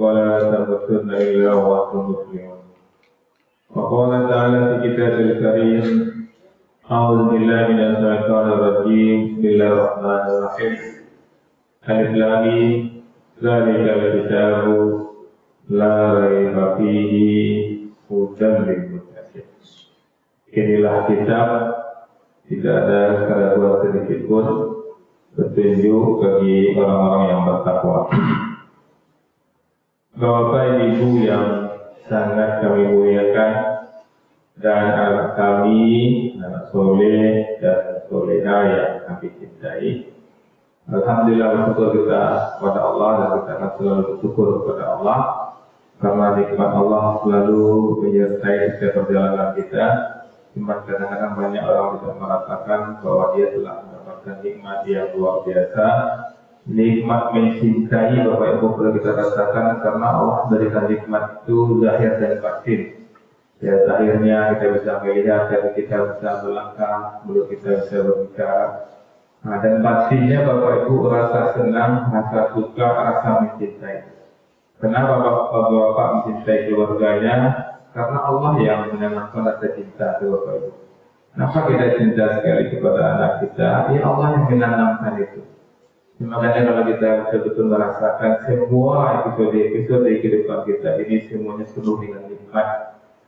ولا تموتن إلا وأنتم مسلمون. وقال تعالى في كتابه الكريم: أعوذ بالله من الشيطان الرجيم. بسم الله الرحمن الرحيم. ألف لام ميم ذلك الكتاب لا ريب فيه هدى للمتقين. Inilah kitab, tidak ada keraguan sedikit pun, petunjuk bagi orang-orang yang bertakwa. Bapak Ibu yang sangat kami muliakan, dan anak kami, anak soleh dan soleha yang kami cintai, alhamdulillah bersyukur kita kepada Allah, dan kita akan selalu bersyukur kepada Allah karena nikmat Allah selalu menyertai setiap perjalanan kita. Cuma kadang-kadang banyak orang bisa merasakan bahwa dia telah mendapatkan nikmat yang luar biasa. Nikmat mencintai Bapak Ibu perlu kita rasakan karena Allah berikan nikmat itu zahir dan batin. Ya, zahirnya kita bisa melihat, dan kita bisa melangkah, mulut kita bisa berbicara. Nah, dan batinnya Bapak Ibu rasa senang, rasa suka, rasa mencintai. Kenapa Bapak mencintai keluarganya? Karena Allah yang menanamkan rasa cinta ke Bapak Ibu. Kenapa kita cinta sekali kepada anak kita? Ya, Allah yang menanamkan itu. Makanya kalau kita betul-betul merasakan semua episode kehidupan kita ini semuanya penuh dengan nikmat,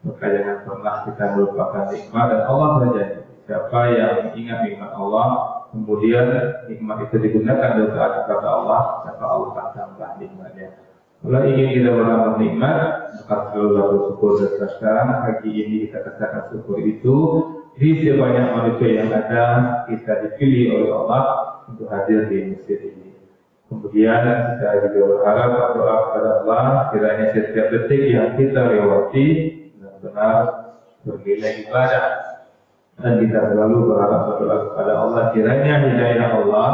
maka jangan pernah kita melupakan nikmat. Dan Allah berjanji, siapa yang ingat nikmat Allah, kemudian nikmat itu digunakan untuk taat kepada Allah, maka Allah akan tambah nikmatnya. Kalau ingin kita menambah nikmat, maka selalu bersyukur. Dan sekarang pagi ini kita katakan syukur itu di sebanyak manusia yang ada, kita dipilih oleh Allah untuk hadir di masjid ini. Kemudian kita juga berharap berdoa kepada Allah kiranya setiap detik yang kita lewati benar-benar bernilai ibadah, dan kita selalu berharap berdoa kepada Allah kiranya hidayah Allah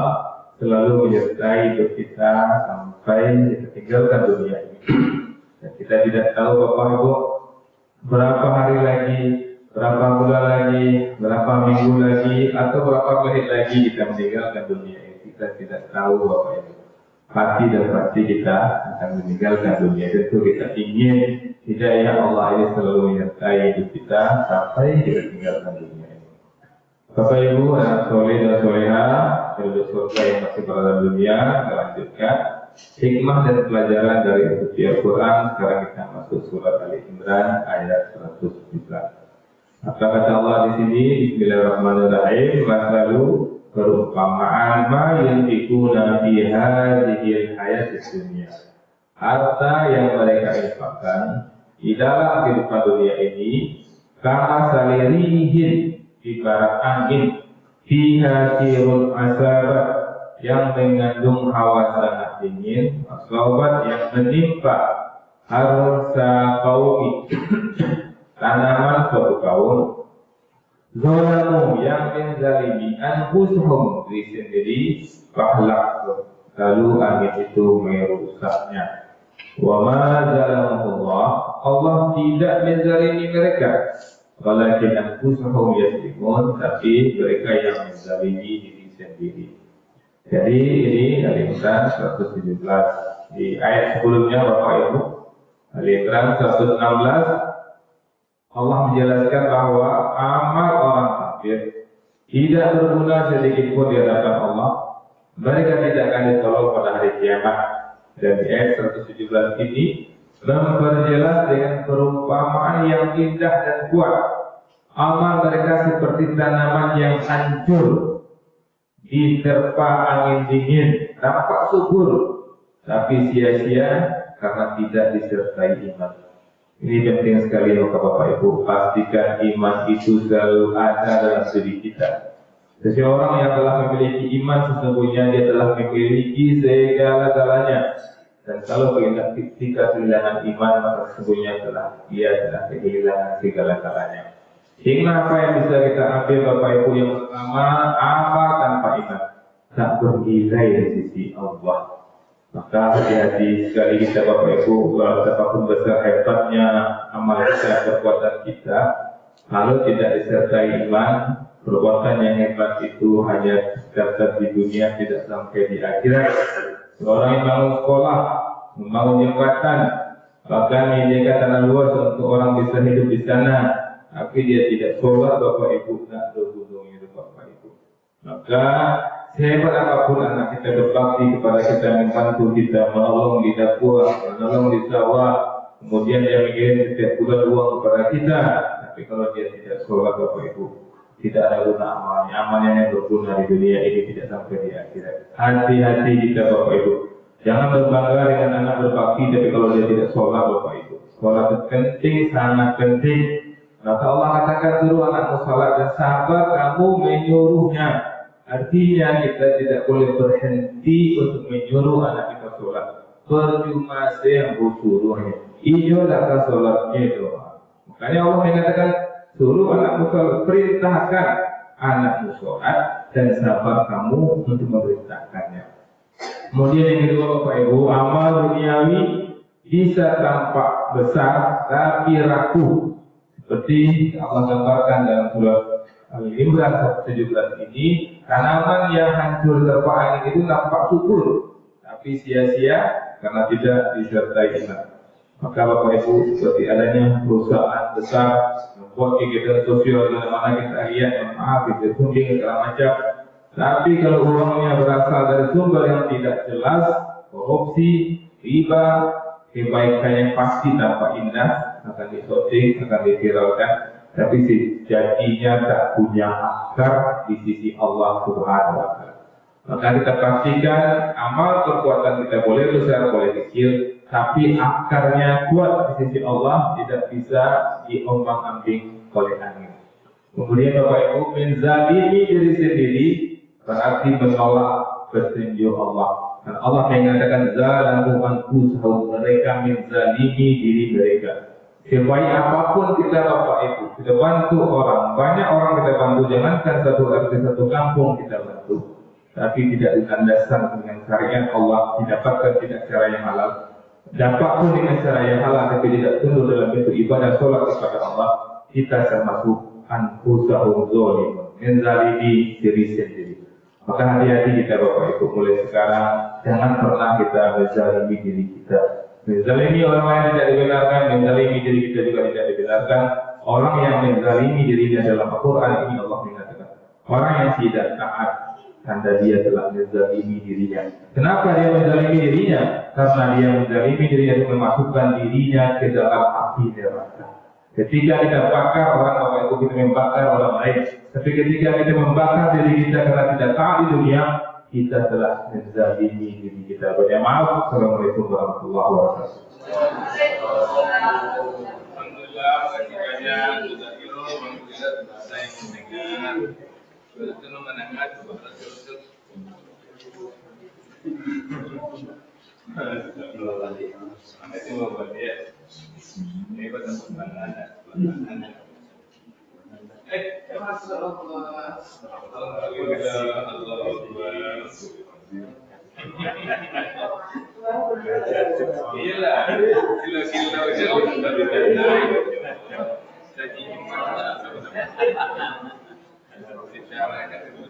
selalu menyertai hidup kita sampai kita tinggalkan dunia ini. Dan kita tidak tahu Bapak Ibu berapa hari lagi, berapa bulan lagi, berapa minggu lagi, atau berapa menit lagi kita meninggalkan dunia ini. Kita tidak tahu Bapak Ibu. Pasti dan pasti kita akan meninggalkan dunia. Tentu kita ingin hidayah Allah ini selalu menyertai hidup kita sampai kita tinggalkan dunia ini. Bapak Ibu, anak soleh dan soleha, penduduk surga yang masih berada di dunia, kita lanjutkan hikmah dan pelajaran dari suci Al-Quran. Sekarang kita masuk surat Ali Imran ayat 117. Apa kata Allah di sini? Bismillahirrahmanirrahim. Masalu perumpamaan ma yunfikuna fi hadhil hayatid dunya. Harta yang mereka infakkan di dalam kehidupan dunia ini, kama salirihin, ibarat angin, fiha sirul asabat, yang mengandung hawa sangat dingin, asabat yang menimpa harsa qaumi, tanaman suatu kaum, zalamu yang menzalimi anfusuhum, diri sendiri, fahlak, lalu angin itu merusaknya. Wa ma zalamahullah, Allah tidak menzalimi mereka, walakin anfusuhum yaslimun, tapi mereka yang menzalimi diri sendiri. Jadi ini Ali Imran 117. Di ayat sebelumnya Bapak Ibu, Ali Imran 116, Allah menjelaskan bahwa amal orang kafir tidak berguna sedikit pun di hadapan Allah. Mereka tidak akan ditolong pada hari kiamat. Dan di ayat 117 ini memperjelas dengan perumpamaan yang indah dan kuat. Amal mereka seperti tanaman yang hancur diterpa angin dingin, tampak subur, tapi sia-sia karena tidak disertai iman. Ini penting sekali Bapak Ibu, pastikan iman itu selalu ada dalam diri kita. Seseorang yang telah memiliki iman sesungguhnya dia telah memiliki segala-galanya. Dan kalau ketika kehilangan iman, maka sesungguhnya dia telah kehilangan segala-galanya. Hikmah apa yang bisa kita ambil Bapak Ibu? Yang pertama, amal tanpa iman tak bernilai di sisi Allah. Maka hati-hati sekali kita Bapak Ibu, kalau betapapun besar hebatnya amal kita, perbuatan kita, kalau tidak disertai iman, perbuatan yang hebat itu hanya tercatat di dunia, tidak sampai di akhirat. Seorang yang bangun sekolah, membangun jembatan, bahkan menyediakan tanah luas untuk orang bisa hidup di sana, tapi dia tidak sholat, Bapak Ibu, nak bergunung itu Bapak Ibu. Maka sehebat apapun anak kita berbakti kepada kita, membantu kita, menolong di dapur, menolong di sawah, kemudian dia mengirim setiap bulan uang kepada kita, tapi kalau dia tidak sholat, Bapak Ibu, tidak ada guna amalnya. Amalnya yang berguna di dunia ini tidak sampai di akhirat. Hati-hati kita Bapak Ibu. Jangan berbangga dengan anak berbakti, tapi kalau dia tidak sholat Bapak Ibu. Sholat itu penting, sangat penting. Maka Allah katakan suruh anakmu sholat dan sabar kamu menyuruhnya. Artinya kita tidak boleh berhenti untuk menyuruh anak kita sholat. Percuma saya yang suruhnya. Ijolaklah sholatnya doa. Makanya Allah mengatakan suruh anakmu sholat, perintahkan anakmu sholat dan sabar kamu untuk memerintahkannya. Kemudian yang kedua Bapak Ibu, amal duniawi bisa tampak besar tapi rapuh. Seperti Allah gambarkan dalam surat Al-Imran 17 ini, tanaman yang hancur terpa angin itu nampak subur, tapi sia-sia karena tidak disertai iman. Maka Bapak Ibu, seperti adanya perusahaan besar membuat kegiatan sosial di mana kita lihat, maaf, itu sunding segala macam. Tapi kalau uangnya berasal dari sumber yang tidak jelas, korupsi, riba, kebaikannya pasti tampak indah, akan disoting, akan diviralkan, tapi sejatinya tak punya akar di sisi Allah Subhanahu wa Ta'ala. Maka kita pastikan amal perbuatan kita boleh besar, boleh kecil, tapi akarnya kuat di sisi Allah, tidak bisa diombang-ambing oleh angin. Kemudian Bapak Ibu, menzalimi diri sendiri berarti menolak petunjuk Allah. Dan Allah mengatakan zalamu anfusahum, mereka menzalimi diri mereka. Sebaik apapun kita Bapak Ibu, kita bantu orang, banyak orang kita bantu, jangankan satu RT satu kampung kita bantu, tapi tidak ditandaskan dengan syariat Allah, didapatkan tidak cara yang halal. Dapat pun dengan cara yang halal, tapi tidak tunduk dalam bentuk ibadah sholat kepada Allah, kita termasuk anfusahum zalimun, menzalimi diri sendiri. Maka hati-hati kita Bapak Ibu, mulai sekarang jangan pernah kita menzalimi diri kita. Menzalimi orang lain tidak dibenarkan, menzalimi diri kita juga tidak dibenarkan. Orang yang menzalimi dirinya dalam Al-Quran ini Allah mengatakan, orang yang tidak taat, tanda dia telah menzalimi dirinya. Kenapa dia menzalimi dirinya? Karena dia menzalimi dirinya untuk memasukkan dirinya ke dalam api neraka. Ketika kita bakar orang, Bapak Ibu, kita membakar orang lain. Tapi ketika kita membakar diri kita karena tidak taat di dunia, kita telah menzalimi diri kita. Banyak maaf. Assalamualaikum warahmatullahi wabarakatuh. Alhamdulillah, ketika sudah kilo, alhamdulillah bahasa yang mendengar, itu mendengar kepada Rasul. Itu membuat dia. Ini pada pembangunan. Masya Allah. Iya, kilo-kilo aja udah didanai. Jadi gimana? Bicara kan itu.